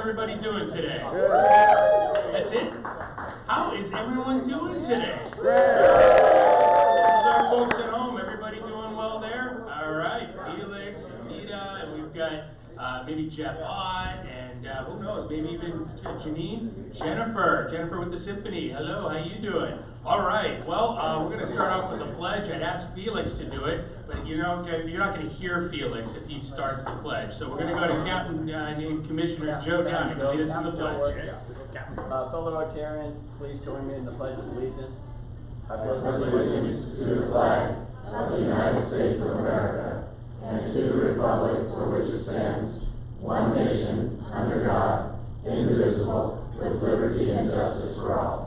everybody doing today? That's it? How is everyone doing today? How's our folks at home? Everybody doing well there? All right, Felix, Anita, and we've got maybe Jeff Ott, and who knows, maybe even Janine? Jennifer with the Symphony. Hello, how you doing? All right, well, we're going to start off with a pledge. I'd ask Felix to do it, but you're not going to hear Felix if he starts the pledge. So we're going to go to Captain and Commissioner Joe Downing to lead us in the pledge. Fellow Rotarians, please join me in the Pledge of Allegiance. I pledge allegiance to the flag of the United States of America and to the republic for which it stands, one nation, under God, indivisible, with liberty and justice for all.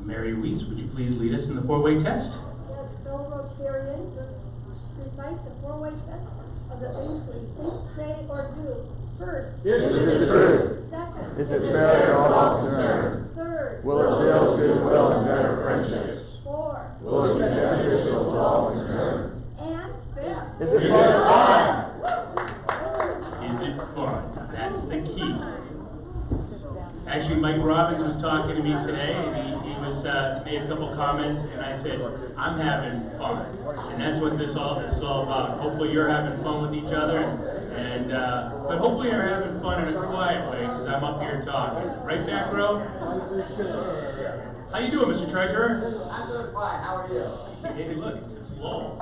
Mary Weiss, would you please lead us in the four-way test? Yes, fellow Rotarians, let's recite the four-way test of the things we think, say, or do. First, is it true? Second, Is it fair to all concerned? Third, Will it build goodwill and better friendships? Fourth, Will it be beneficial to all concerned? and fifth, Is it fun? Is it fun? That's the key. Actually, Mike Robbins was talking to me today, and he was made a couple comments, and I said, I'm having fun. And that's what this all is all about. Hopefully you're having fun with each other, and but hopefully you're having fun in a quiet way, because I'm up here talking. Right back row? How you doing, Mr. Treasurer? I'm doing fine. How are you? Hey, look, it's low.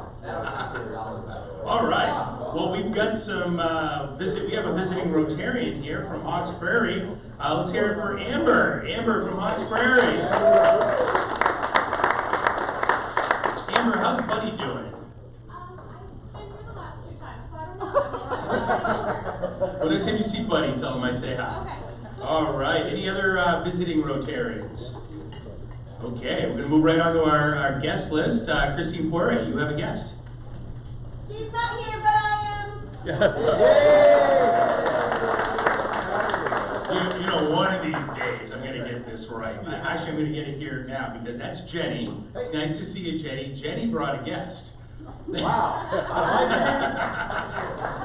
All All right. Well, we've got some we have a visiting Rotarian here from Hawks Prairie. Let's hear it for Amber. Amber from Hawks Prairie. Amber, how's Buddy doing? I've been here the last 2 times, so I don't know. Well, next time you see Buddy, tell him I say hi. Okay. All right. Any other visiting Rotarians? Okay, we're going to move right on to our guest list. Christine Poirier, you have a guest. she's not here, but I am. You know, one of these days I'm going to get this right. Actually, I'm going to get it here now because that's Jenny. Nice to see you, Jenny. Jenny brought a guest. Wow.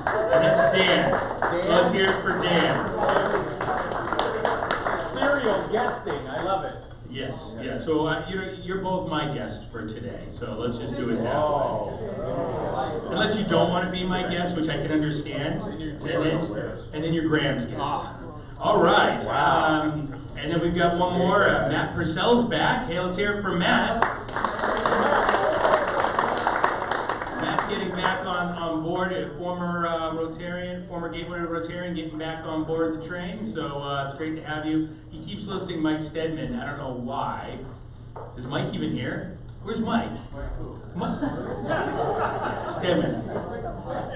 And that's Dan. So let's hear it for Dan. Serial guesting, I love it. Yes, yeah. So you're both my guests for today. So let's just do it that way. Unless you don't want to be my guest, which I can understand, and then you're Graham's guest. All right. And then we've got one more. Matt Purcell's back. Hey, let's hear it for Matt. Matt getting back on board, a former Rotarian, former Gateway Rotarian, getting back on board the train. So it's great to have you. He keeps listing Mike Stedman. I don't know why. Is Mike even here? Where's Mike? Stedman.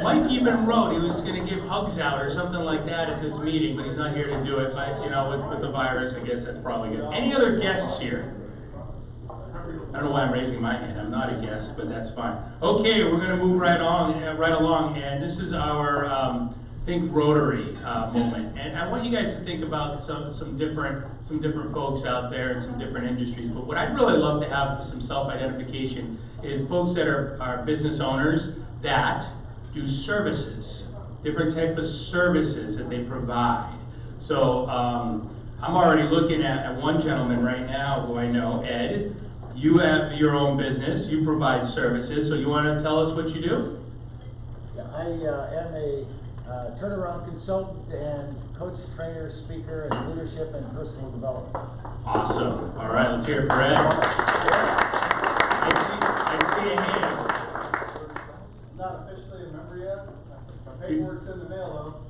Mike even wrote he was going to give hugs out or something like that at this meeting, but he's not here to do it. But, you know, with the virus, I guess that's probably good. Any other guests here? I don't know why I'm raising my hand. I'm not a guest, but that's fine. Okay, we're going to move right along, and this is our Think Rotary moment. And I want you guys to think about some different folks out there in some different industries. But what I'd really love to have for some self-identification is folks that are business owners that do services, different type of services that they provide. So I'm already looking at one gentleman right now who I know, Ed. You have your own business, you provide services, so you want to tell us what you do? Yeah, I am a turnaround consultant and coach, trainer, speaker, and leadership and personal development. Awesome. All right, let's hear it for Ed. I see a hand. Not officially a member yet. My paperwork's in the mail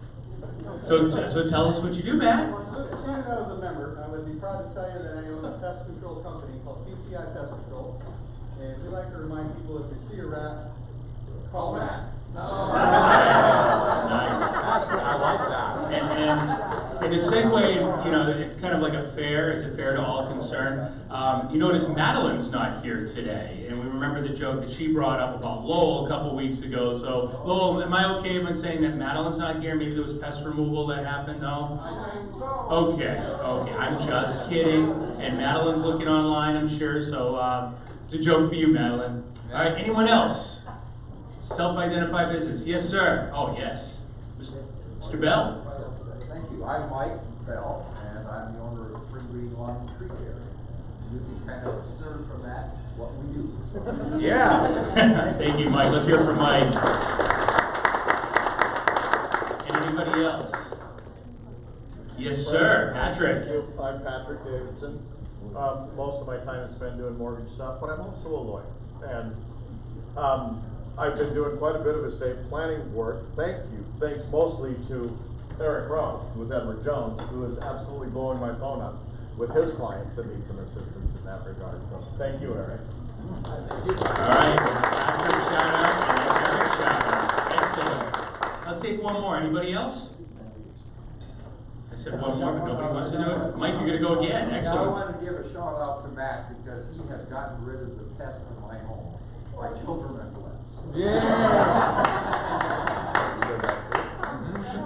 So tell us what you do, Matt. though. As soon as I was a member, I would be proud to tell you that I own a pest control company called PCI Pest Control. And we like to remind people if you see a rat, call Matt. Nice. I like that. And to segue, you know, it's kind of like a fair. Is it fair to all concerned? You notice Madeline's not here today, and we remember the joke that she brought up about Lowell a couple weeks ago. So, Lowell, am I okay when saying that Madeline's not here? Maybe there was pest removal that happened, no? Okay, I'm just kidding. And Madeline's looking online, I'm sure. So, it's a joke for you, Madeline. All right, anyone else? Self-identified business. Yes, sir. Oh, yes. Mr. Bell. Thank you. I'm Mike. Bell, and I'm the owner of Spring Green Lawn and Tree Care. You can kind of discern from that what we do. Yeah. Thank you, Mike. Let's hear from Mike. Anybody else? Yes, sir. Patrick. Thank you. I'm Patrick Davidson. Most of my time is spent doing mortgage stuff, but I'm also a lawyer. And I've been doing quite a bit of estate planning work. Thanks mostly to Eric Rowe with Edward Jones, who is absolutely blowing my phone up with his clients that need some assistance in that regard. So thank you, Eric. All right. Patrick, shout out, and Eric, shout out. Excellent. Let's take one more. Anybody else? I said one more, but nobody wants to do it. Mike, you're going to go again. Excellent. I want to give a shout out to Matt because he has gotten rid of the pest in my home. My children and blessed.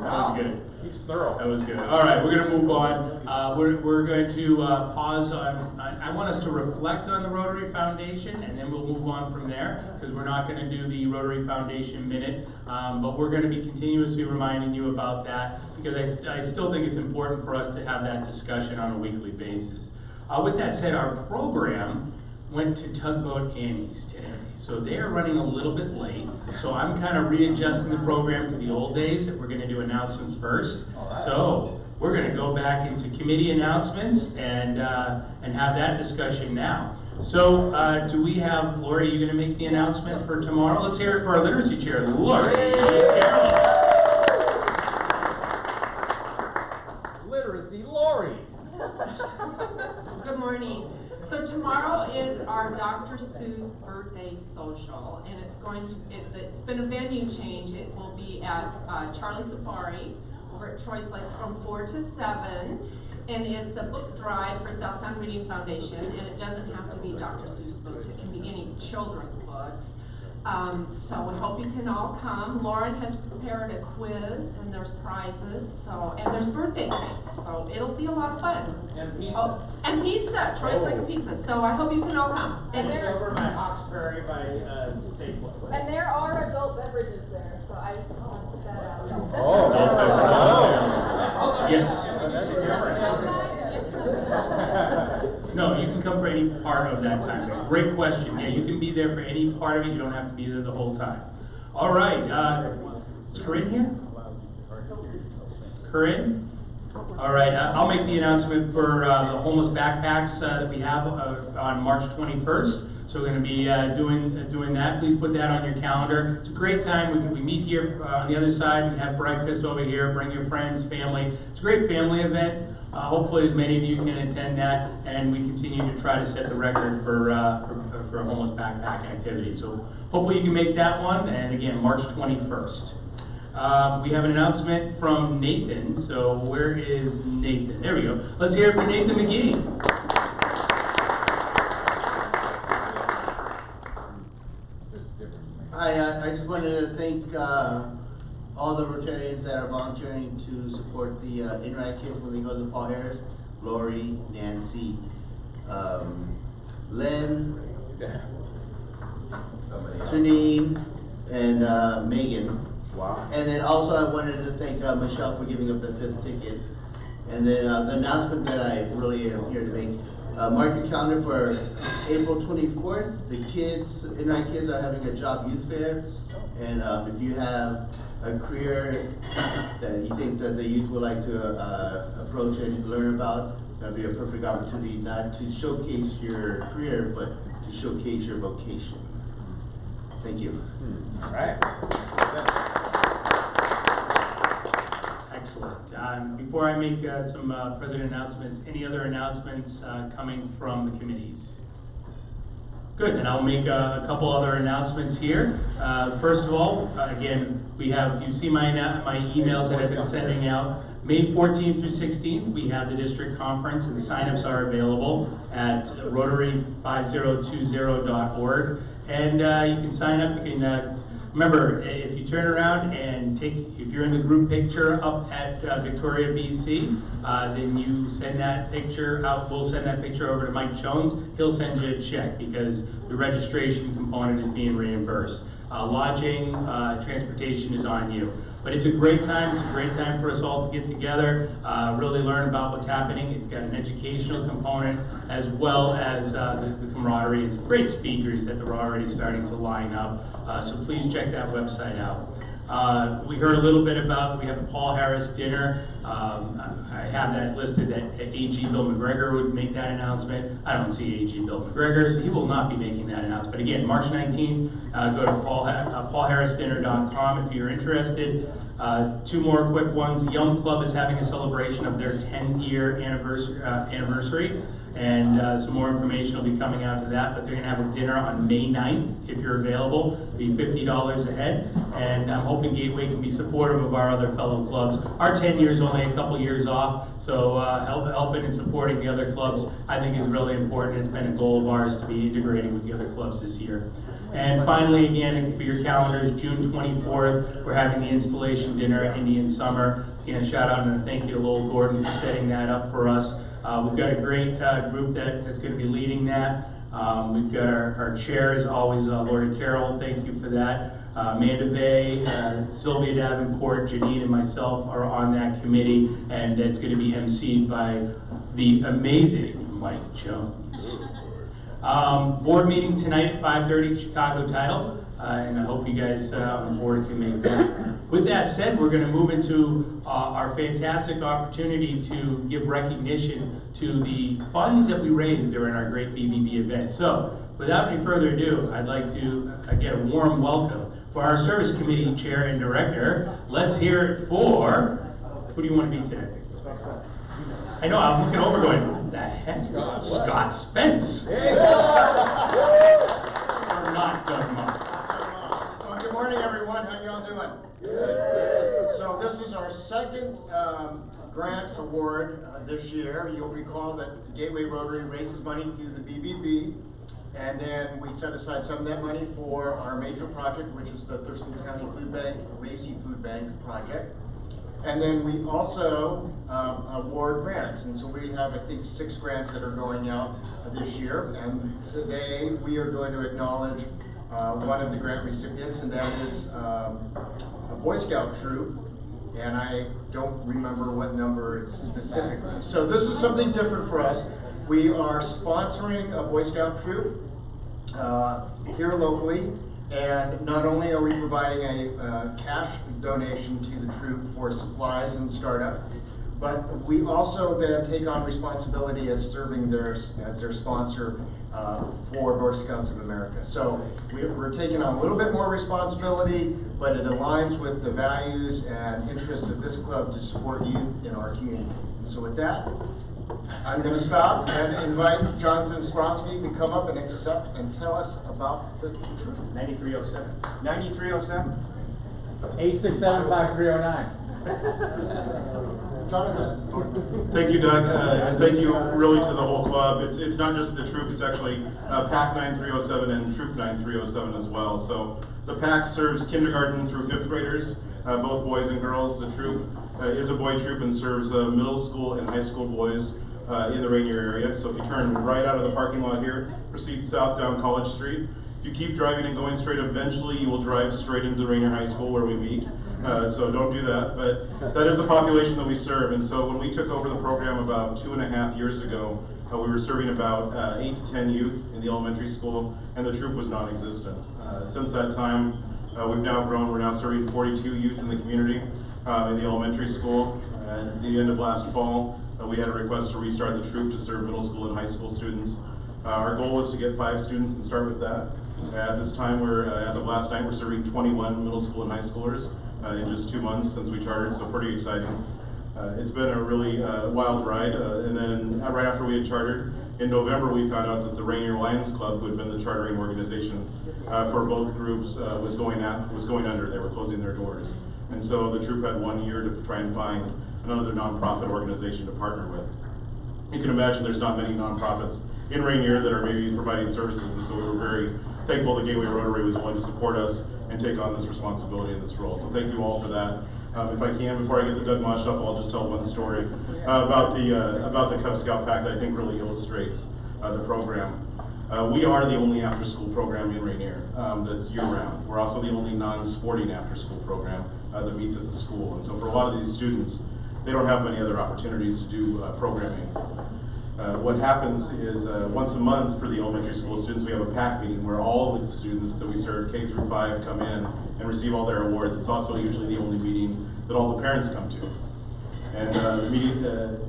That was good. He's thorough. That was good. All right, we're going to move on. We're going to pause on, I want us to reflect on the Rotary Foundation, and then we'll move on from there, because we're not going to do the Rotary Foundation Minute, but we're going to be continuously reminding you about that, because I still think it's important for us to have that discussion on a weekly basis. With that said, our program went to Tugboat Annie's today. So they're running a little bit late. So I'm kind of readjusting the program to the old days that we're going to do announcements first. Right. So we're going to go back into committee announcements and have that discussion now. So do we have, Lori, are you going to make the announcement for tomorrow? Let's hear it for our literacy chair, Lori. Literacy Lori. Good morning. So tomorrow is our Dr. Seuss birthday social, and it's been a venue change. It will be at Charlie Safari over at Troy's Place from 4 to 7, and it's a book drive for South Sound Reading Foundation, and it doesn't have to be Dr. Seuss books. It can be any children's books. So we hope you can all come. Lauren has prepared a quiz, and there's prizes, and there's birthday cake, so it'll be a lot of fun. And pizza. Oh, and pizza. Troy's like pizza. So I hope you can all come. And it's over by Hawkesbury by Safeway. And there are adult beverages there, so I just want to put that out. Yes. No, you can come for any part of that time. Great question. Yeah, you can be there for any part of it. You don't have to be there the whole time. All right. Is Corinne here? Corinne? All right. I'll make the announcement for the homeless backpacks that we have on March 21st. So we're going to be doing that. Please put that on your calendar. It's a great time. We meet here on the other side. We have breakfast over here. Bring your friends, family. It's a great family event. Hopefully as many of you can attend that, and we continue to try to set the record for homeless backpack activity. So hopefully you can make that one, and again, March 21st. We have an announcement from Nathan. So where is Nathan? There we go. Let's hear it for Nathan McGee. I just wanted to thank all the Rotarians that are volunteering to support the Interact kids when they go to the Paul Harris. Lori, Nancy, Len, Janine, and Megan. Wow. And then also I wanted to thank Michelle for giving up the 5th ticket. And then the announcement that I really am here to make. Mark your calendar for April 24th. The kids, Interact kids, are having a job youth fair. And if you have a career that you think that the youth would like to approach and learn about, that'd be a perfect opportunity not to showcase your career, but to showcase your vocation. Thank you. All right. Excellent. Before I make some further announcements, any other announcements coming from the committees? Good, and I'll make a couple other announcements here. First of all, again, you see my emails that I've been sending out. May 14th through 16th, we have the district conference, and the signups are available at rotary5020.org. And you can sign up. You can remember, if you turn around and if you're in the group picture up at Victoria, BC, then you send that picture out. We'll send that picture over to Mike Jones. He'll send you a check because the registration component is being reimbursed. Lodging, transportation is on you. But it's a great time. It's a great time for us all to get together, really learn about what's happening. It's got an educational component as well as the camaraderie. It's great speakers that are already starting to line up. So please check that website out. We heard a little bit about, we have the Paul Harris dinner. I have that listed that AG Bill McGregor would make that announcement. I don't see AG Bill McGregor, so he will not be making that announcement. Again, March 19th, go to paulharrisdinner.com if you're interested. Two more quick ones. The Young Club is having a celebration of their 10-year anniversary. And some more information will be coming out to that, but they're gonna have a dinner on May 9th, if you're available. It'll be $50 a head, and I'm hoping Gateway can be supportive of our other fellow clubs. Our 10 years only a couple years off, so helping and supporting the other clubs, I think is really important. It's been a goal of ours to be integrating with the other clubs this year. And finally, again, for your calendars, June 24th, we're having the installation dinner at Indian Summer. Again, a shout out and a thank you to Lowell Gordon for setting that up for us. We've got a great group that's going to be leading that. We've got our chairs, always Lori Carroll, thank you for that. Amanda Bay, Sylvia Davenport, Janine, and myself are on that committee, and it's going to be emceed by the amazing Mike Jones. Board meeting tonight at 5:30, Chicago title, and I hope you guys on the board can make that. With that said, we're going to move into our fantastic opportunity to give recognition to the funds that we raised during our great BBB event. So, without any further ado, I'd like to get a warm welcome for our Service Committee Chair and Director. Let's hear it for, who do you want to be today? I know, I'm looking over going, what the heck? Scott Spence. Or not, Doug Moss. Well, good morning, everyone. How y'all doing? Good. So this is our second grant award this year. You'll recall that Gateway Rotary raises money through the BBB, and then we set aside some of that money for our major project, which is the Thurston County Food Bank, Lacey Food Bank project. And then we also award grants, and so we have, I think, 6 grants that are going out this year. And today we are going to acknowledge one of the grant recipients, and that is a Boy Scout troop. And I don't remember what number it's specifically. So this is something different for us. We are sponsoring a Boy Scout troop here locally. And not only are we providing a cash donation to the troop for supplies and startup, but we also then take on responsibility as serving as their sponsor for Boy Scouts of America. So we're taking on a little bit more responsibility, but it aligns with the values and interests of this club to support youth in our community. So with that, I'm going to stop and invite Jonathan Spronsky to come up and accept and tell us about the troop. 9307. 9307. 867-5309. Jonathan. Thank you, Doug, and thank you really to the whole club. It's not just the troop, it's actually PAC 9307 and Troop 9307 as well. So the PAC serves kindergarten through 5th graders, both boys and girls. The troop is a boy troop and serves middle school and high school boys in the Rainier area. So if you turn right out of the parking lot here, proceed south down College Street. If you keep driving and going straight, eventually you will drive straight into Rainier High School where we meet. So don't do that, but that is the population that we serve. And so when we took over the program about 2.5 years ago, we were serving about 8 to 10 youth in the elementary school, and the troop was non-existent. Since that time, we've now grown. We're now serving 42 youth in the community in the elementary school. At the end of last fall, we had a request to restart the troop to serve middle school and high school students. Our goal was to get 5 students and start with that. At this time, as of last night, we're serving 21 middle school and high schoolers in just 2 months since we chartered, so pretty exciting. It's been a really wild ride, and then right after we had chartered, in November we found out that the Rainier Lions Club, who had been the chartering organization for both groups, was going under. They were closing their doors. And so the troop had 1 year to try and find another nonprofit organization to partner with. You can imagine there's not many nonprofits in Rainier that are maybe providing services, and so we were very thankful that Gateway Rotary was willing to support us and take on this responsibility in this role. So thank you all for that. If I can, before I get the Doug Moss Shuffle, I'll just tell one story about the Cub Scout pack that I think really illustrates the program. We are the only after-school program in Rainier that's year-round. We're also the only non-sporting after-school program that meets at the school. And so for a lot of these students, they don't have many other opportunities to do programming. What happens is once a month for the elementary school students, we have a PAC meeting where all of the students that we serve, K through 5, come in and receive all their awards. It's also usually the only meeting that all the parents come to. And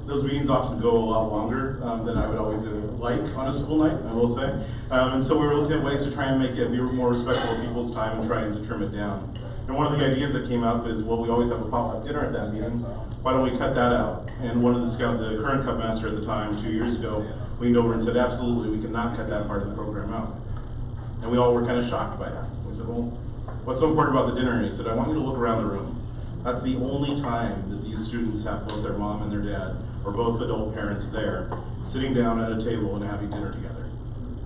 those meetings often go a lot longer than I would always like on a school night, I will say. And so we were looking at ways to try and make it be more respectful of people's time and trying to trim it down. And one of the ideas that came up is, well, we always have a potluck dinner at that meeting. Why don't we cut that out? And one of the current Cub Master at the time, 2 years ago, leaned over and said, absolutely, we cannot cut that part of the program out. And we all were kind of shocked by that. We said, well, what's so important about the dinner? And he said, I want you to look around the room. That's the only time that these students have both their mom and their dad, or both adult parents there, sitting down at a table and having dinner together.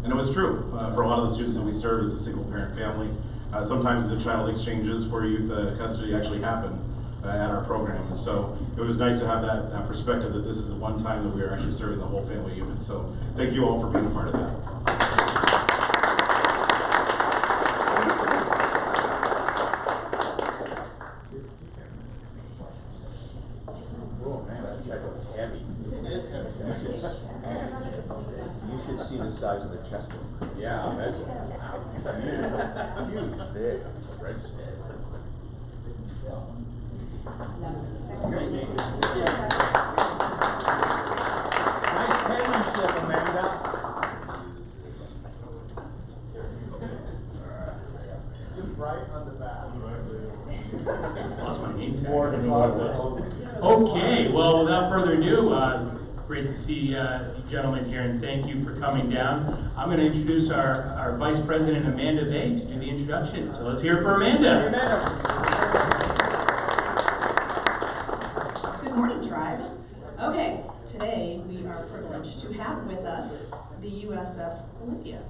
And it was true. For a lot of the students that we serve, it's a single parent family. Sometimes the child exchanges for youth custody actually happen at our program. And so it was nice to have that perspective that this is the one time that we are actually serving the whole family unit. So thank you all for being a part of that. You should see the size of the chessboard. Yeah, I imagine. Huge, big, register. Nice penmanship, Amanda. Just right on the back. Lost my name tag. I don't know what it was. Okay, well, without further ado, great to see you gentlemen here, and thank you for coming down. I'm going to introduce our Vice President, Amanda Bay, to do the introduction. So let's hear it for Amanda. Good morning, tribe. Okay, today we are privileged to have with us the USS Olympia.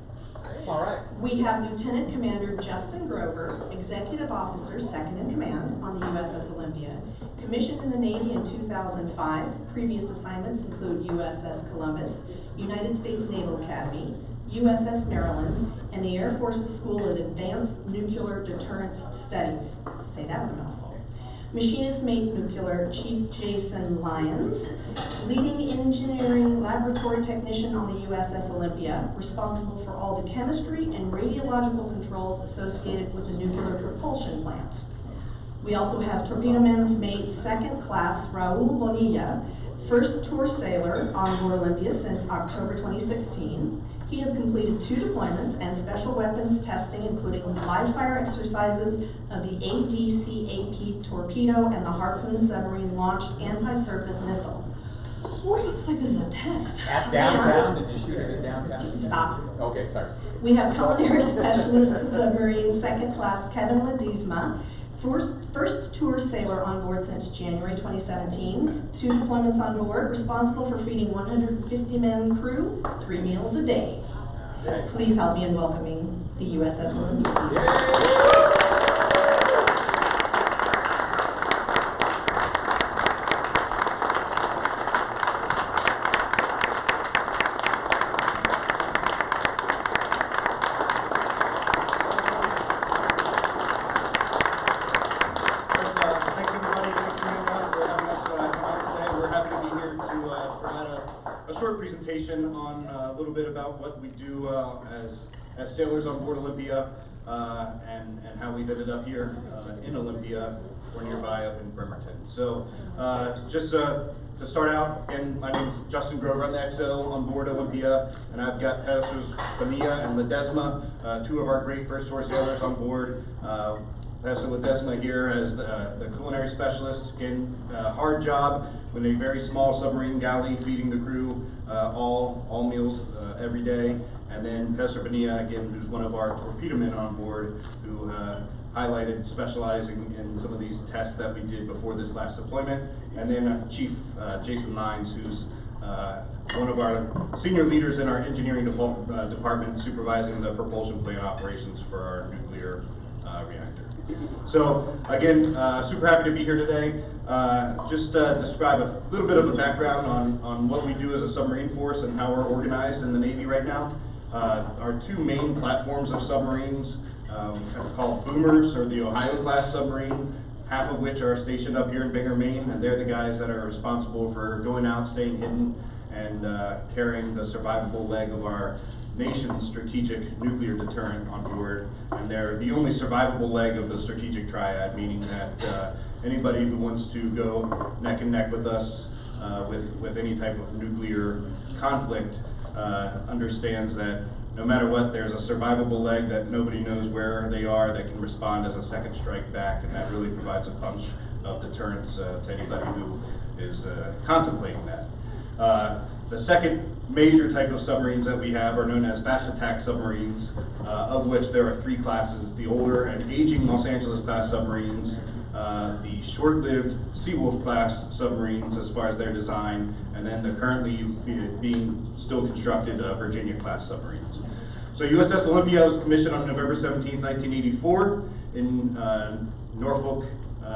All right. We have Lieutenant Commander Justin Grover, Executive Officer, Second in Command on the USS Olympia. Commissioned in the Navy in 2005. Previous assignments include USS Columbus, United States Naval Academy, USS Maryland, and the Air Force's School of Advanced Nuclear Deterrence Studies. Say that with a mouthful. Machinist Mate Nuclear Chief Jason Lyons, leading engineering laboratory technician on the USS Olympia, responsible for all the chemistry and radiological controls associated with the nuclear propulsion plant. We also have Torpedo Man's Mate Second Class Raul Bonilla, first tour sailor on board Olympia since October 2016. He has completed 2 deployments and special weapons testing, including live fire exercises of the ADCAP torpedo and the Harpoon submarine launched anti-surface missile. Sweet, it's like this is a test. At downtown? Did you shoot it at downtown? Stop. Okay, sorry. We have culinary specialist submarine second class Kevin Ledesma, first tour sailor on board since January 2017, 2 deployments on board, responsible for feeding 150-man crew 3 meals a day. Please help me in welcoming the USS Olympia. Presentation on a little bit about what we do as sailors on board Olympia and how we've ended up here in Olympia or nearby up in Bremerton. So just to start out, again, my name is Justin Grover. I'm the XO on board Olympia, and I've got Professors Bonilla and Ledesma, 2 of our great first tour sailors on board. Professor Ledesma here as the culinary specialist. Again, hard job with a very small submarine galley, feeding the crew all meals every day. And then Professor Bonilla, again, who's one of our torpedo men on board, who highlighted specializing in some of these tests that we did before this last deployment. And then Chief Jason Lyons, who's one of our senior leaders in our engineering department, supervising the propulsion plant operations for our nuclear reactor. So again, super happy to be here today. Just describe a little bit of a background on what we do as a submarine force and how we're organized in the Navy right now. our two main platforms of submarines are called boomers, or the Ohio-class submarine, half of which are stationed up here in Bangor, Maine, and they're the guys that are responsible for going out, staying hidden, and carrying the survivable leg of our nation's strategic nuclear deterrent on board. And they're the only survivable leg of the strategic triad, meaning that anybody who wants to go neck and neck with us with any type of nuclear conflict understands that no matter what, there's a survivable leg that nobody knows where they are that can respond as a second strike back, and that really provides a punch of deterrence to anybody who is contemplating that. The second major type of submarines that we have are known as fast attack submarines, of which there are three classes: the older and aging Los Angeles class submarines, the short-lived Seawolf class submarines as far as their design, and then the currently being still constructed Virginia class submarines. So USS Olympia was commissioned on November 17, 1984 in Norfolk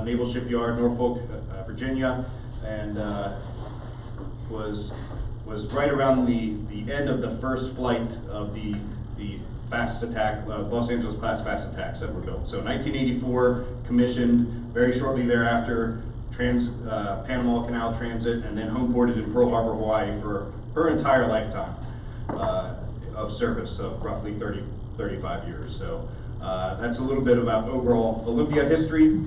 Naval Shipyard, Norfolk, Virginia, and was right around the end of the first flight of the fast attack, Los Angeles class fast attacks that were built. So 1984 commissioned, very shortly thereafter Panama Canal transit, and then home ported in Pearl Harbor, Hawaii for her entire lifetime of service of roughly 35 years. So that's a little bit about overall Olympia history.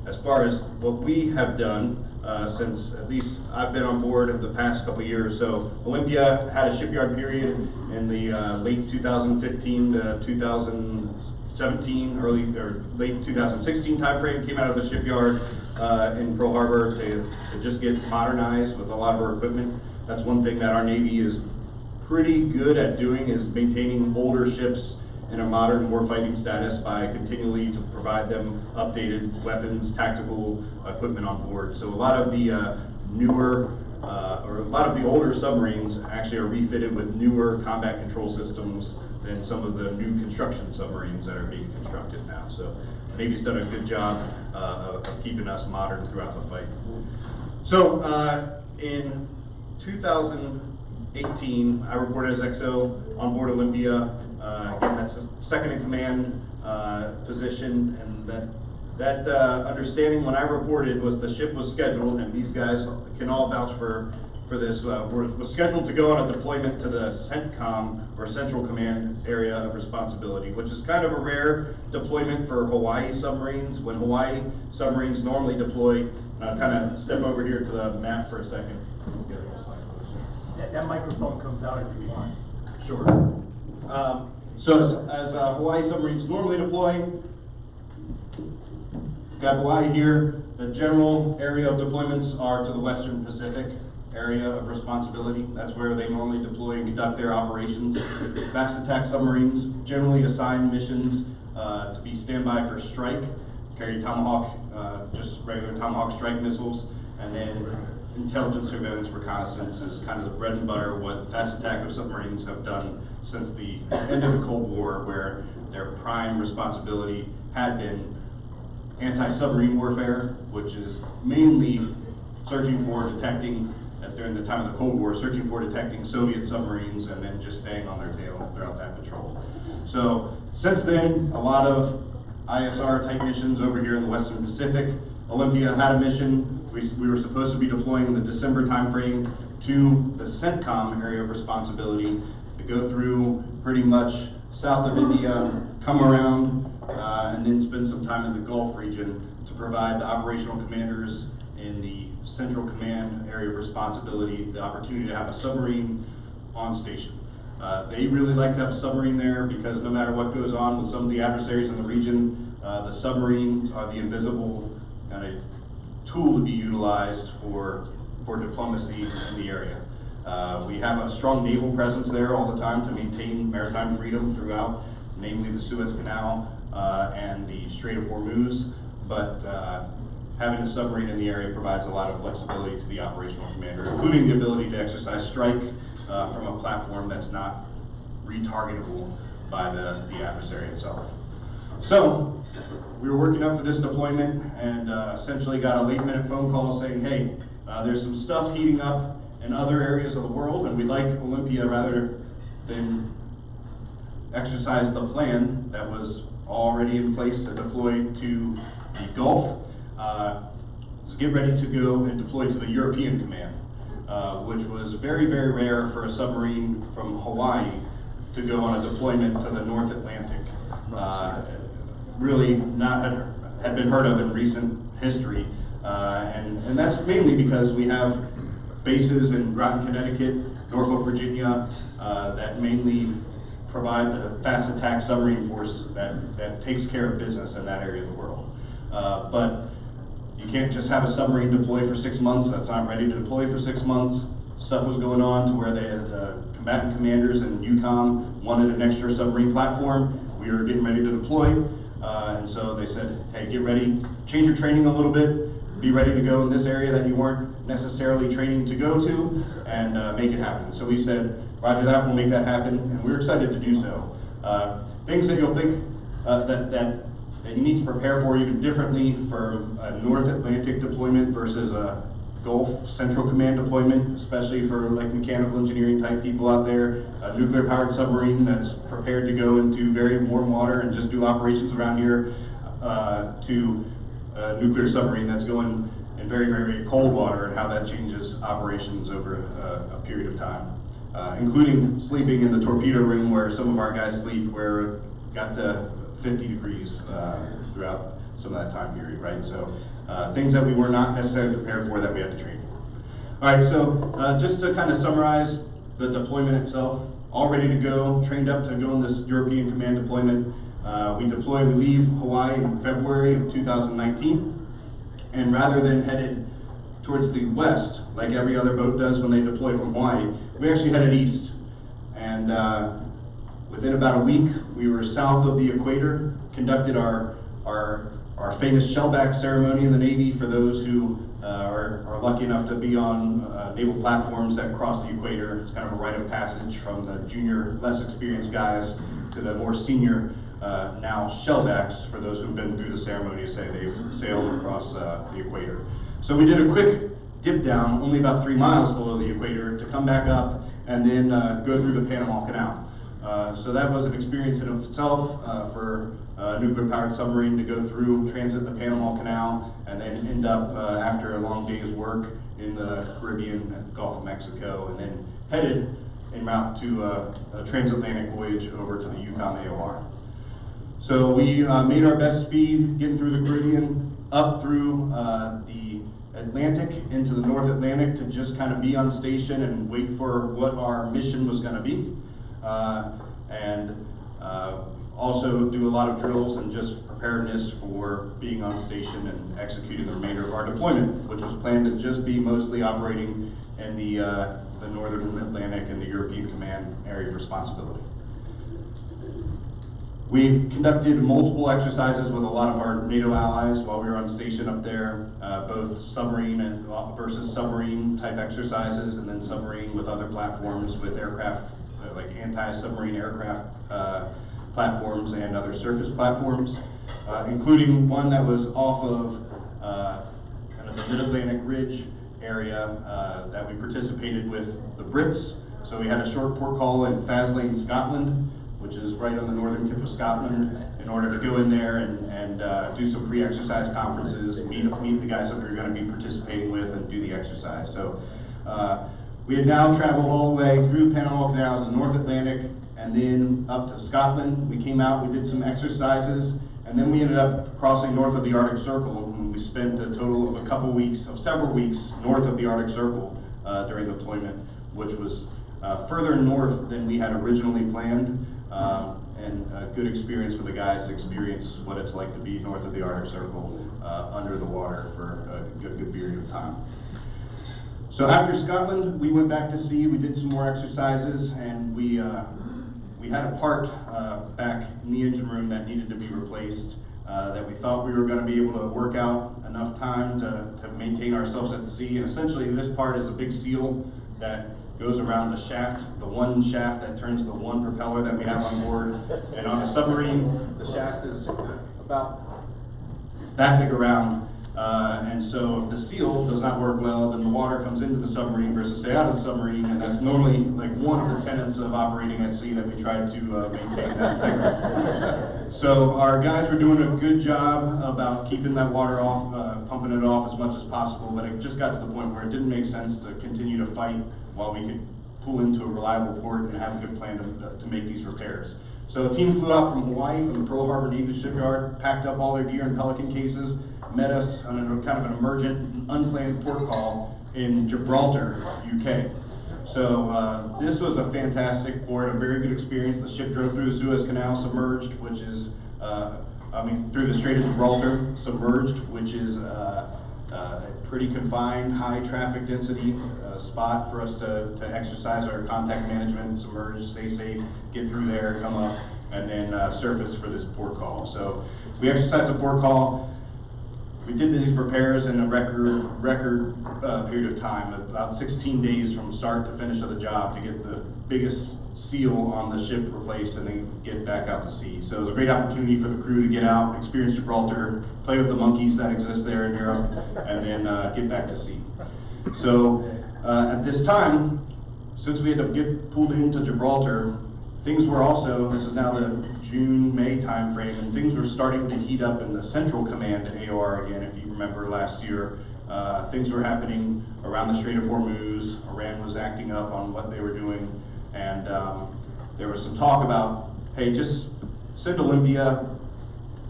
As far as what we have done since at least I've been on board of the past couple years. So Olympia had a shipyard period in the late 2015 to 2017, early or late 2016 timeframe. Came out of the shipyard in Pearl Harbor to just get modernized with a lot of our equipment. That's one thing that our Navy is pretty good at doing, is maintaining older ships in a modern warfighting status by continually to provide them updated weapons, tactical equipment on board. So a lot of the newer, or a lot of the older submarines actually are refitted with newer combat control systems than some of the new construction submarines that are being constructed now. So the Navy's done a good job of keeping us modern throughout the fight. So in 2018, I reported as XO on board Olympia. Again, that's a second in command position, and that understanding when I reported was the ship was scheduled, and these guys can all vouch for this, was scheduled to go on a deployment to the CENTCOM, or Central Command Area of Responsibility, which is kind of a rare deployment for Hawaii submarines. When Hawaii submarines normally deploy, kind of step over here to the map for a second. Get a little slide closer. That microphone comes out if you want. Sure. So as Hawaii submarines normally deploy, got Hawaii here. The general area of deployments are to the Western Pacific area of responsibility. That's where they normally deploy and conduct their operations. Fast attack submarines generally assign missions to be standby for strike, carry Tomahawk, just regular Tomahawk strike missiles, and then intelligence, surveillance, reconnaissance is kind of the bread and butter of what fast attack of submarines have done since the end of the Cold War, where their prime responsibility had been anti-submarine warfare, which is mainly searching for, detecting, during the time of the Cold War, searching for, detecting Soviet submarines and then just staying on their tail throughout that patrol. So since then, a lot of ISR type missions over here in the Western Pacific. Olympia had a mission. We were supposed to be deploying in the December timeframe to the CENTCOM area of responsibility to go through pretty much south of India, come around, and then spend some time in the Gulf region to provide the operational commanders in the Central Command area of responsibility the opportunity to have a submarine on station. They really like to have a submarine there because no matter what goes on with some of the adversaries in the region, the submarines are the invisible kind of tool to be utilized for diplomacy in the area. We have a strong naval presence there all the time to maintain maritime freedom throughout, namely the Suez Canal and the Strait of Hormuz, but having a submarine in the area provides a lot of flexibility to the operational commander, including the ability to exercise strike from a platform that's not retargetable by the adversary itself. So we were working up for this deployment and essentially got a late-minute phone call saying, hey, there's some stuff heating up in other areas of the world, and we'd like Olympia, rather than exercise the plan that was already in place to deploy to the Gulf, is get ready to go and deploy to the European Command, which was very, very rare for a submarine from Hawaii to go on a deployment to the North Atlantic. Really not had been heard of in recent history, and that's mainly because we have bases in Groton, Connecticut, Norfolk, Virginia, that mainly provide the fast attack submarine force that takes care of business in that area of the world. But you can't just have a submarine deploy for 6 months that's not ready to deploy for 6 months. Stuff was going on to where the combatant commanders in UCOM wanted an extra submarine platform. We were getting ready to deploy, and so they said, hey, get ready, change your training a little bit, be ready to go in this area that you weren't necessarily training to go to, and make it happen. So we said, roger that, we'll make that happen, and we're excited to do so. Things that you'll think that you need to prepare for even differently for a North Atlantic deployment versus a Gulf Central Command deployment, especially for like mechanical engineering type people out there. A nuclear powered submarine that's prepared to go into very warm water and just do operations around here, to a nuclear submarine that's going in very, very, very cold water, and how that changes operations over a period of time. Including sleeping in the torpedo room where some of our guys sleep, where it got to 50 degrees throughout some of that time period, right? So things that we were not necessarily prepared for that we had to train for. All right, so just to kind of summarize the deployment itself, all ready to go, trained up to go on this European Command deployment. We leave Hawaii in February of 2019, and rather than headed towards the west, like every other boat does when they deploy from Hawaii, we actually headed east. And within about a week, we were south of the equator, conducted our famous shellback ceremony in the Navy for those who are lucky enough to be on naval platforms that cross the equator. It's kind of a rite of passage from the junior, less experienced guys to the more senior, now shellbacks, for those who've been through the ceremony to say they've sailed across the equator. So we did a quick dip down, only about 3 miles below the equator, to come back up and then go through the Panama Canal. So that was an experience in itself for a nuclear-powered submarine to go through, transit the Panama Canal, and then end up, after a long day's work, in the Caribbean and Gulf of Mexico, and then headed en route to a transatlantic voyage over to the UCOM AOR. So we made our best speed getting through the Caribbean, up through the Atlantic into the North Atlantic to just kind of be on station and wait for what our mission was going to be. Also do a lot of drills and just preparedness for being on station and executing the remainder of our deployment, which was planned to just be mostly operating in the Northern Atlantic and the European Command area of responsibility. We conducted multiple exercises with a lot of our NATO allies while we were on station up there, both submarine and versus submarine type exercises, and then submarine with other platforms with aircraft, like anti-submarine aircraft platforms and other surface platforms, including one that was off of kind of the Mid-Atlantic Ridge area that we participated with the Brits. So we had a short port call in Faslane, Scotland, which is right on the northern tip of Scotland, in order to go in there and do some pre-exercise conferences, meet the guys that we were going to be participating with, and do the exercise. So we had now traveled all the way through the Panama Canal to the North Atlantic, and then up to Scotland. We came out, we did some exercises, and then we ended up crossing north of the Arctic Circle, and we spent a total of several weeks north of the Arctic Circle during the deployment, which was further north than we had originally planned, and a good experience for the guys to experience what it's like to be north of the Arctic Circle under the water for a good period of time. So after Scotland, we went back to sea, we did some more exercises, and we had a part back in the engine room that needed to be replaced, that we thought we were going to be able to work out enough time to maintain ourselves at the sea. And essentially this part is a big seal that goes around the shaft, the one shaft that turns the one propeller that we have on board. And on a submarine, the shaft is about that big around. And so if the seal does not work well, then the water comes into the submarine versus stay out of the submarine, and that's normally like one of the tenets of operating at sea that we try to maintain that integrity. So our guys were doing a good job about keeping that water off, pumping it off as much as possible, but it just got to the point where it didn't make sense to continue to fight while we could pull into a reliable port and have a good plan to make these repairs. So a team flew out from Hawaii, from the Pearl Harbor Navy shipyard, packed up all their gear in Pelican cases, met us on a kind of an emergent, unplanned port call in Gibraltar, UK. So this was a fantastic port, a very good experience. The ship drove through the Suez Canal submerged, which is, through the Strait of Gibraltar submerged, which is a pretty confined, high traffic density spot for us to exercise our contact management, submerge, stay safe, get through there, come up, and then surface for this port call. So we exercised the port call. We did these repairs in a record period of time, about 16 days from start to finish of the job to get the biggest seal on the ship replaced and then get back out to sea. So it was a great opportunity for the crew to get out, experience Gibraltar, play with the monkeys that exist there in Europe, and then get back to sea. So at this time, since we had to get pulled into Gibraltar, things were also, this is now the June-May timeframe, and things were starting to heat up in the Central Command AOR again. If you remember last year, things were happening around the Strait of Hormuz. Iran was acting up on what they were doing, and there was some talk about, hey, just send Olympia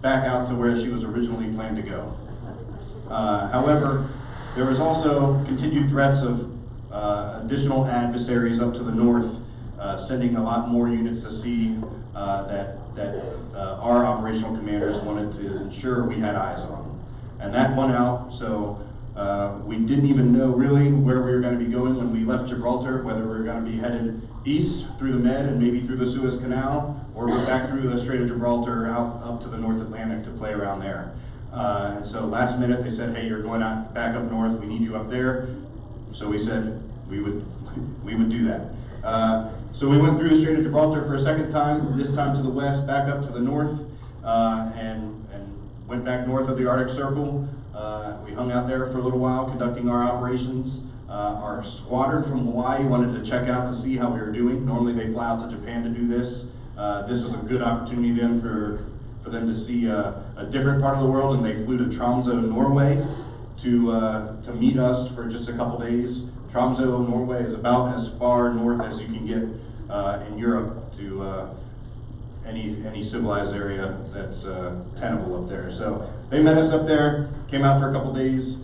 back out to where she was originally planned to go. However, there was also continued threats of additional adversaries up to the north, sending a lot more units to sea that our operational commanders wanted to ensure we had eyes on. And that won out, so we didn't even know really where we were going to be going when we left Gibraltar, whether we were going to be headed east through the Med and maybe through the Suez Canal, or go back through the Strait of Gibraltar out up to the North Atlantic to play around there. And so last minute they said, hey, you're going out back up north, we need you up there. So we said we would do that. So we went through the Strait of Gibraltar for a second time, this time to the west, back up to the north, and went back north of the Arctic Circle. We hung out there for a little while, conducting our operations. Our squadron from Hawaii wanted to check out to see how we were doing. Normally they fly out to Japan to do this. This was a good opportunity then for them to see a different part of the world, and they flew to Tromsø, Norway to meet us for just a couple days. Tromsø, Norway is about as far north as you can get in Europe to any civilized area that's tenable up there. So they met us up there, came out for a couple days.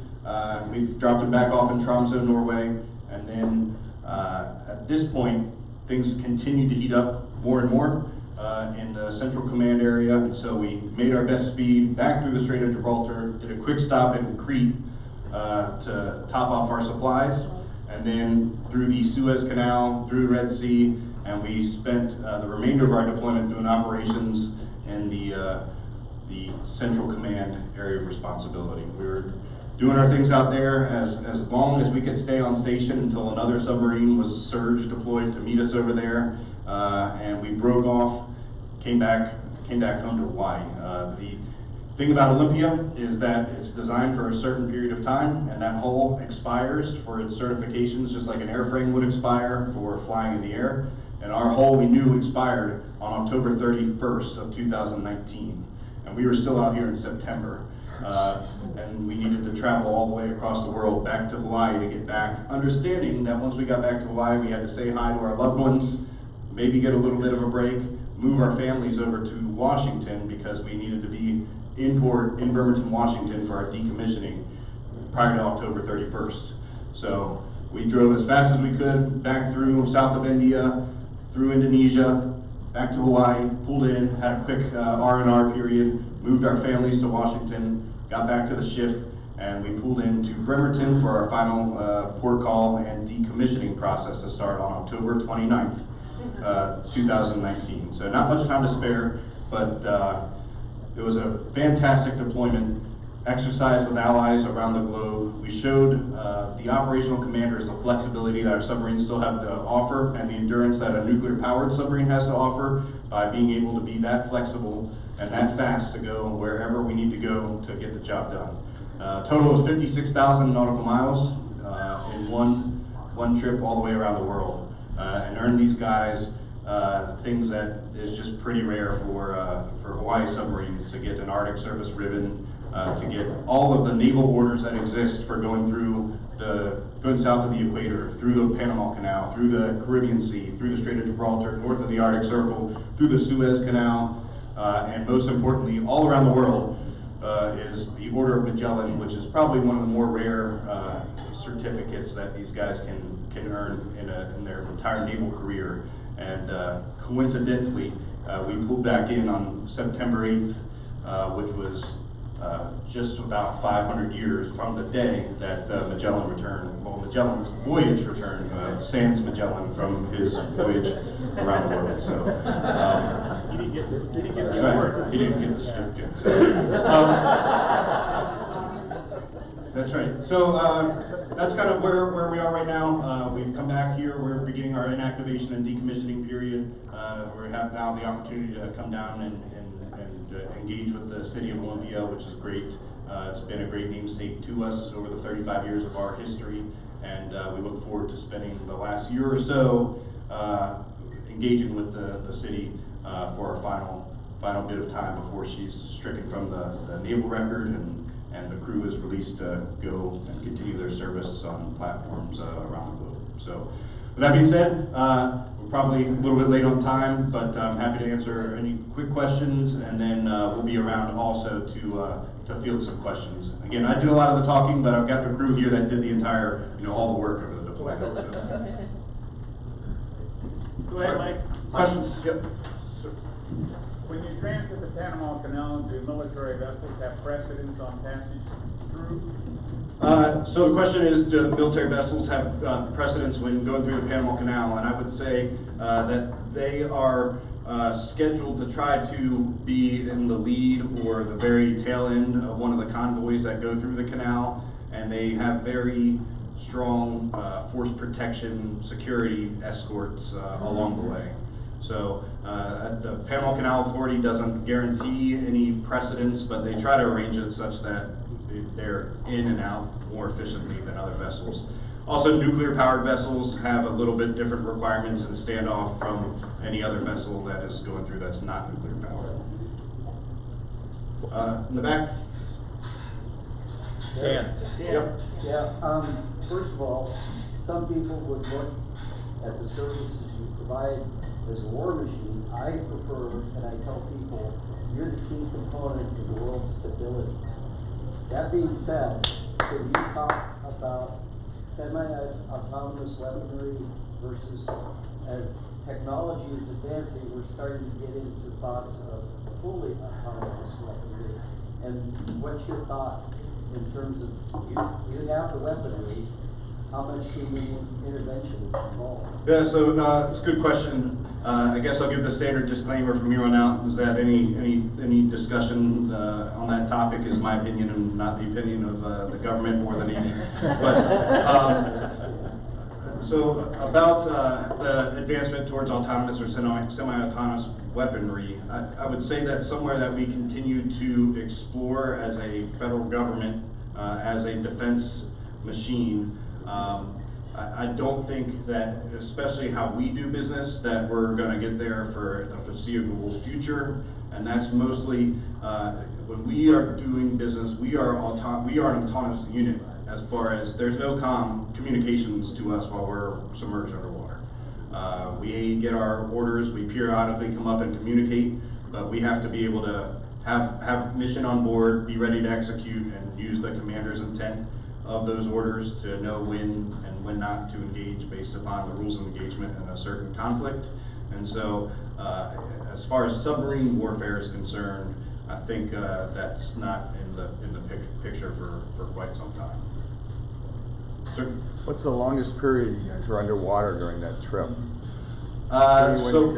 We dropped them back off in Tromsø, Norway, and then at this point, things continued to heat up more and more in the Central Command area. And so we made our best speed back through the Strait of Gibraltar, did a quick stop in Crete to top off our supplies, and then through the Suez Canal, through the Red Sea, and we spent the remainder of our deployment doing operations in the Central Command area of responsibility. We were doing our things out there as long as we could stay on station until another submarine was surge deployed to meet us over there, and we broke off, came back home to Hawaii. The thing about Olympia is that it's designed for a certain period of time, and that hull expires for its certifications just like an airframe would expire for flying in the air. And our hull we knew expired on October 31st of 2019. And we were still out here in September. And we needed to travel all the way across the world back to Hawaii to get back, understanding that once we got back to Hawaii, we had to say hi to our loved ones, maybe get a little bit of a break, move our families over to Washington because we needed to be in port in Bremerton, Washington for our decommissioning prior to October 31st. So we drove as fast as we could back through south of India, through Indonesia, back to Hawaii, pulled in, had a quick R&R period, moved our families to Washington, got back to the ship, and we pulled into Bremerton for our final port call and decommissioning process to start on October 29th, 2019. So not much time to spare, but it was a fantastic deployment exercise with allies around the globe. We showed the operational commanders the flexibility that our submarines still have to offer and the endurance that a nuclear-powered submarine has to offer by being able to be that flexible and that fast to go wherever we need to go to get the job done. Total of 56,000 nautical miles in one trip all the way around the world, and earned these guys things that is just pretty rare for Hawaii submarines, to get an Arctic service ribbon, to get all of the naval orders that exist for going south of the equator, through the Panama Canal, through the Caribbean Sea, through the Strait of Gibraltar, north of the Arctic Circle, through the Suez Canal, and most importantly, all around the world, is the Order of Magellan, which is probably one of the more rare certificates that these guys can earn in their entire naval career. And coincidentally, we pulled back in on September 8th, which was just about 500 years from the day that Magellan returned, well, Magellan's voyage returned, sans Magellan from his voyage around the world. So He didn't get this. He didn't get that's the right. award. He didn't get the certificate. So, that's right. So that's kind of where we are right now. We've come back here. We're beginning our inactivation and decommissioning period. We have now the opportunity to come down and engage with the city of Olympia, which is great. It's been a great namesake to us over the 35 years of our history, and we look forward to spending the last year or so engaging with the city for our final bit of time before she's stricken from the naval record, and the crew is released to go and continue their service on platforms around the globe. So, with that being said, we're probably a little bit late on time, but I'm happy to answer any quick questions, and then we'll be around also to field some questions. Again, I did a lot of the talking, but I've got the crew here that did the entire, all the work over the deployment. So. Go ahead, Mike. Questions? Yep. Sir. When you transit the Panama Canal, do military vessels have precedence on passage through? So the question is, do the military vessels have precedence when going through the Panama Canal? And I would say that they are scheduled to try to be in the lead or the very tail end of one of the convoys that go through the canal, and they have very strong force protection security escorts along the way. So the Panama Canal Authority doesn't guarantee any precedence, but they try to arrange it such that they're in and out more efficiently than other vessels. Also, nuclear powered vessels have a little bit different requirements and stand off from any other vessel that is going through that's not nuclear powered. In the back? Dan. Yep. Yeah, first of all, some people would look at the services you provide as a war machine. I prefer, and I tell people, you're the key component to the world's stability. That being said, could you talk about semi-autonomous weaponry versus, as technology is advancing, we're starting to get into thoughts of fully autonomous weaponry. And what's your thought in terms of, you have the weaponry, how much human intervention is involved? Yeah, so it's a good question. I guess I'll give the standard disclaimer from here on out, is that any discussion on that topic is my opinion and not the opinion of the government or the Navy. But so about the advancement towards autonomous or semi-autonomous weaponry, I would say that's somewhere that we continue to explore as a federal government, as a defense machine. I don't think that, especially how we do business, that we're going to get there for the foreseeable future. And that's mostly when we are doing business, we are an autonomous unit, as far as there's no communications to us while we're submerged underwater. We get our orders, we periodically come up and communicate, but we have to be able to have mission on board, be ready to execute, and use the commander's intent of those orders to know when and when not to engage based upon the rules of engagement in a certain conflict. And so as far as submarine warfare is concerned, I think that's not in the picture for quite some time. Sir? What's the longest period you guys were underwater during that trip? So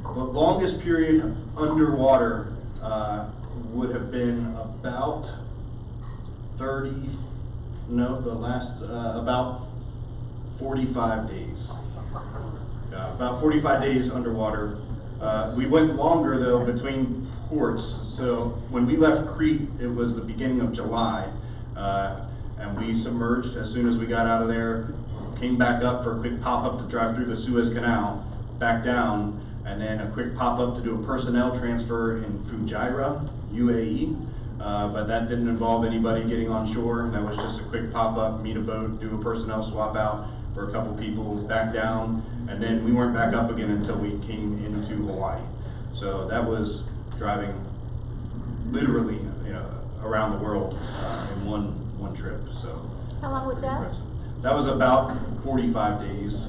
the longest period underwater would have been about about 45 days. About 45 days underwater. We went longer though between ports. So when we left Crete, it was the beginning of July. And we submerged as soon as we got out of there, came back up for a quick pop-up to drive through the Suez Canal, back down, and then a quick pop-up to do a personnel transfer in Fujairah, UAE. But that didn't involve anybody getting on shore. That was just a quick pop-up, meet a boat, do a personnel swap out for a couple people, back down, and then we weren't back up again until we came into Hawaii. So that was driving literally, around the world in one trip. So How long was that? impressive. That was about 45 days.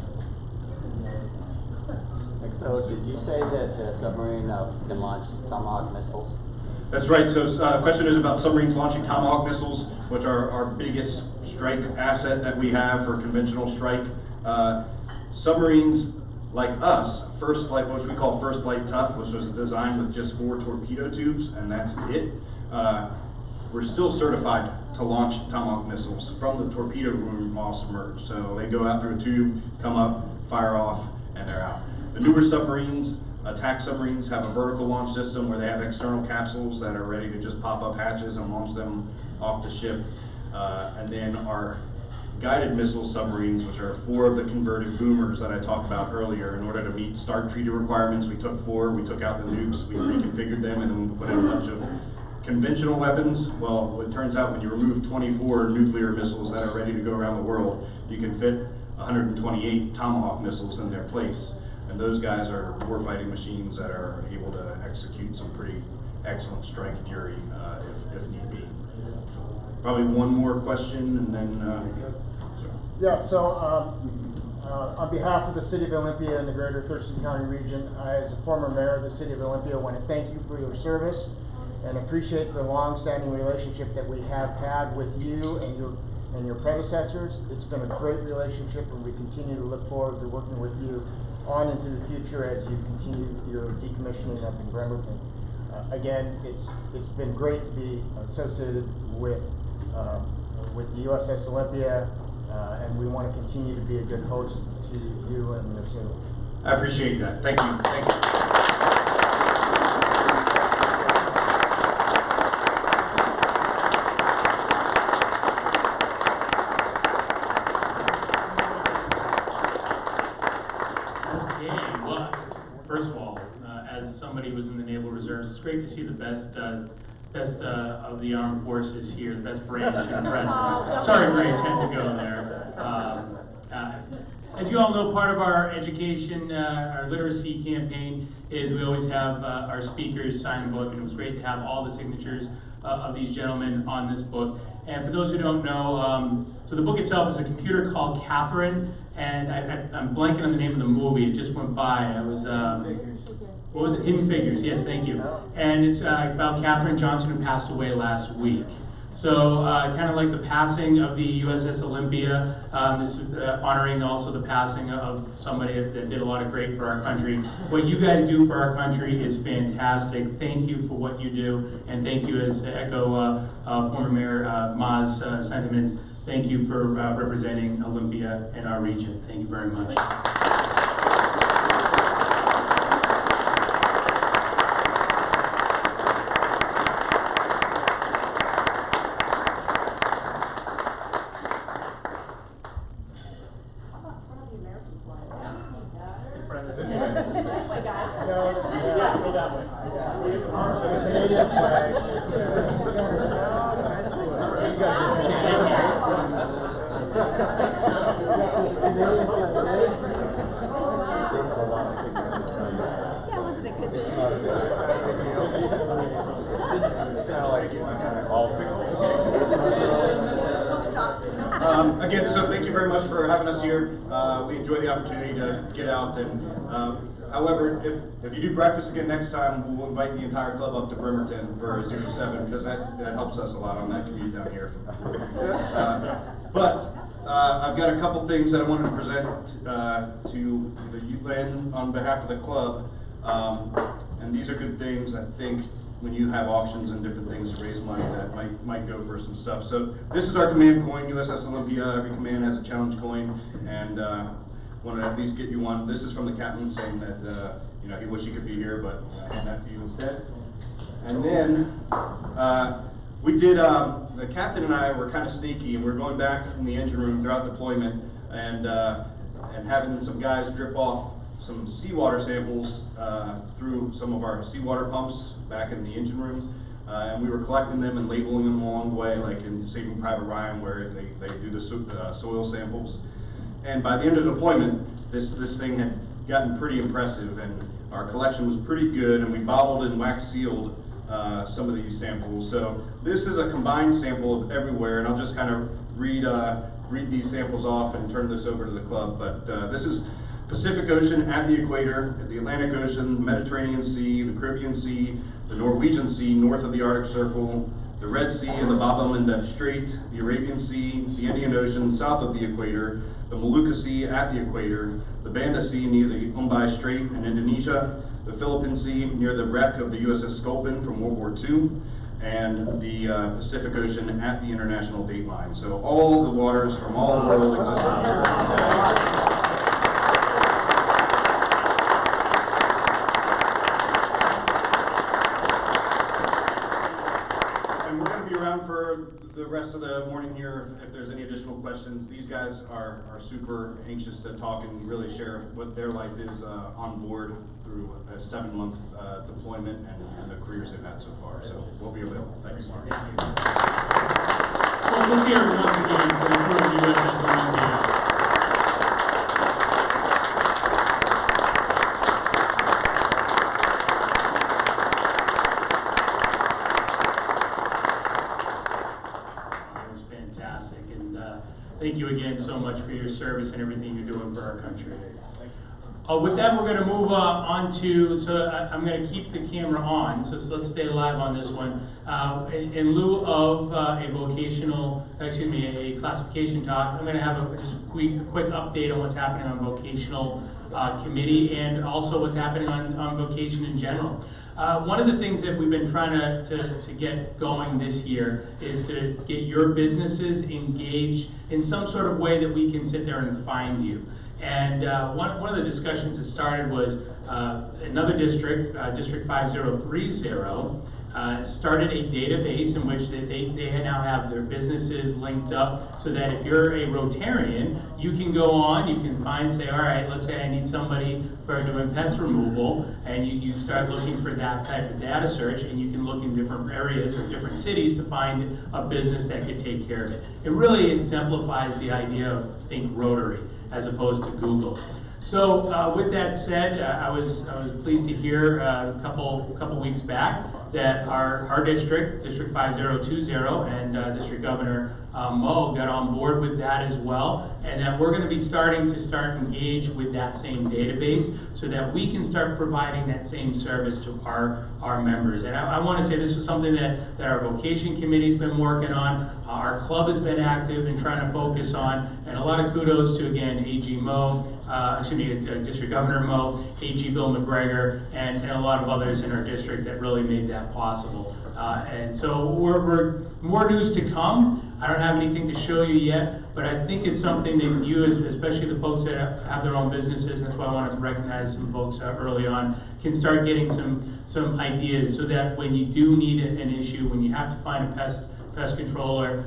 So did you say that the submarine can launch Tomahawk missiles? That's right. So the question is about submarines launching Tomahawk missiles, which are our biggest strike asset that we have for conventional strike. Submarines like us, first flight, which we call first flight tough, which was designed with just 4 torpedo tubes, and that's it. We're still certified to launch Tomahawk missiles from the torpedo room while submerged. So they go out through a tube, come up, fire off, and they're out. The newer submarines, attack submarines, have a vertical launch system where they have external capsules that are ready to just pop up hatches and launch them off the ship. And then our guided missile submarines, which are 4 of the converted boomers that I talked about earlier. In order to meet START treaty requirements, we took 4, we took out the nukes, we reconfigured them, and then we put in a bunch of conventional weapons. Well, it turns out when you remove 24 nuclear missiles that are ready to go around the world, you can fit 128 Tomahawk missiles in their place. And those guys are warfighting machines that are able to execute some pretty excellent strike fury if need be. Probably one more question and then, Yeah, so on behalf of the City of Olympia and the Greater Thurston County region, I, as a former mayor of the City of Olympia, want to thank you for your service and appreciate the long-standing relationship that we have had with you and your predecessors. It's been a great relationship, and we continue to look forward to working with you on into the future as you continue your decommissioning up in Bremerton. Again, it's been great to be associated with the USS Olympia, and we want to continue to be a good host to you and your team. I appreciate that. Thank you. Thank you. First of all, as somebody who was in the Naval Reserves, it's great to see the best of the armed forces here, the best branch and presidents. Sorry, Grace, had to go there. As you all know, part of our education, our literacy campaign is we always have our speakers sign a book, and it was great to have all the signatures of these gentlemen on this book. And for those who don't know, so the book itself is a computer called Catherine, and I'm blanking on the name of the movie. It just went by. I was what was it? Hidden Figures. Yes, thank you. And it's about Katherine Johnson, who passed away last week. So kind of like the passing of the USS Olympia, this is honoring also the passing of somebody that did a lot of great for our country. What you guys do for our country is fantastic. Thank you for what you do, and thank you, as to echo former Mayor Ma's sentiments, thank you for representing Olympia and our region. Thank you very much. This way, guys. Yeah, go that way. Canadian flag. Yeah, wasn't it good? It's kind of like all Again, so thank you very much for having us here. We enjoy the opportunity to get out, and however, if you do breakfast again next time, we'll invite the entire club up to Bremerton for 0-7, because that helps us a lot on that commute down here. But I've got a couple things that I wanted to present to the Len on behalf of the club, and these are good things, I think, when you have auctions and different things to raise money that might go for some stuff. So this is our command coin, USS Olympia. Every command has a challenge coin, and want to at least get you one. This is from the captain saying that he wished he could be here, but hand that to you instead. And then We did, the captain and I were kind of sneaky, and we were going back in the engine room throughout deployment and having some guys drip off some seawater samples through some of our seawater pumps back in the engine room. And we were collecting them and labeling them along the way, like in Saving Private Ryan, where they do the soil samples. And by the end of deployment, this thing had gotten pretty impressive, and our collection was pretty good, and we bottled and wax sealed some of these samples. So this is a combined sample of everywhere, and I'll just kind of read these samples off and turn this over to the club. But this is Pacific Ocean at the equator, the Atlantic Ocean, the Mediterranean Sea, the Caribbean Sea, the Norwegian Sea north of the Arctic Circle, the Red Sea and the Bab el-Mandeb Strait, the Arabian Sea, the Indian Ocean south of the equator, the Molucca Sea at the equator, the Banda Sea near the Mumbai Strait in Indonesia, the Philippine Sea near the wreck of the USS Olympia from World War II, and the Pacific Ocean at the international date line. So all the waters from all the world exist on Earth. For the rest of the morning here, if there's any additional questions. These guys are super anxious to talk and really share what their life is on board through a 7-month deployment and the careers they've had so far. So we'll be available. Thanks, Mark. Thank you. Well, let's hear it once again for the crew of the USS Olympia. Thank you again so much for your service and everything you're doing for our country. With that, we're going to move on to, I'm going to keep the camera on, so let's stay live on this one. In lieu of a classification talk, I'm going to have just a quick update on what's happening on vocational committee and also what's happening on vocation in general. One of the things that we've been trying to get going this year is to get your businesses engaged in some sort of way that we can sit there and find you. And one of the discussions that started was another district, District 5030, started a database in which they now have their businesses linked up so that if you're a Rotarian, you can go on, you can find, say, all right, let's say I need somebody for doing pest removal, and you start looking for that type of data search, and you can look in different areas or different cities to find a business that could take care of it. It really exemplifies the idea of think Rotary as opposed to Google. So with that said, I was pleased to hear a couple weeks back that our district, District 5020, and District Governor Mo got on board with that as well, and that we're going to be starting to engage with that same database so that we can start providing that same service to our members. And I want to say this is something that our vocation committee's been working on, our club has been active in trying to focus on, and a lot of kudos to, again, AG Mo, District Governor Mo, AG Bill McGregor, and a lot of others in our district that really made that possible. And so we're more news to come. I don't have anything to show you yet, but I think it's something that you, especially the folks that have their own businesses, and that's why I wanted to recognize some folks early on, can start getting some ideas so that when you do need an issue, when you have to find a pest controller,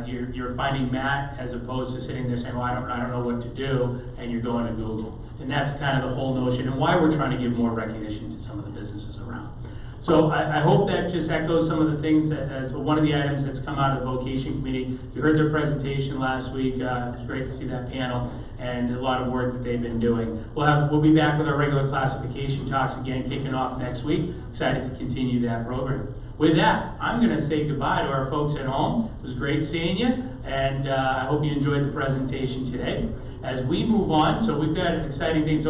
you're finding Matt as opposed to sitting there saying, well, I don't know what to do, and you're going to Google. And that's kind of the whole notion and why we're trying to give more recognition to some of the businesses around. So I hope that just echoes some of the things that, as one of the items that's come out of the vocation committee. You heard their presentation last week. It was great to see that panel and a lot of work that they've been doing. We'll be back with our regular classification talks again, kicking off next week. Excited to continue that program. With that, I'm going to say goodbye to our folks at home. It was great seeing you, and I hope you enjoyed the presentation today. As we move on, so we've got exciting things.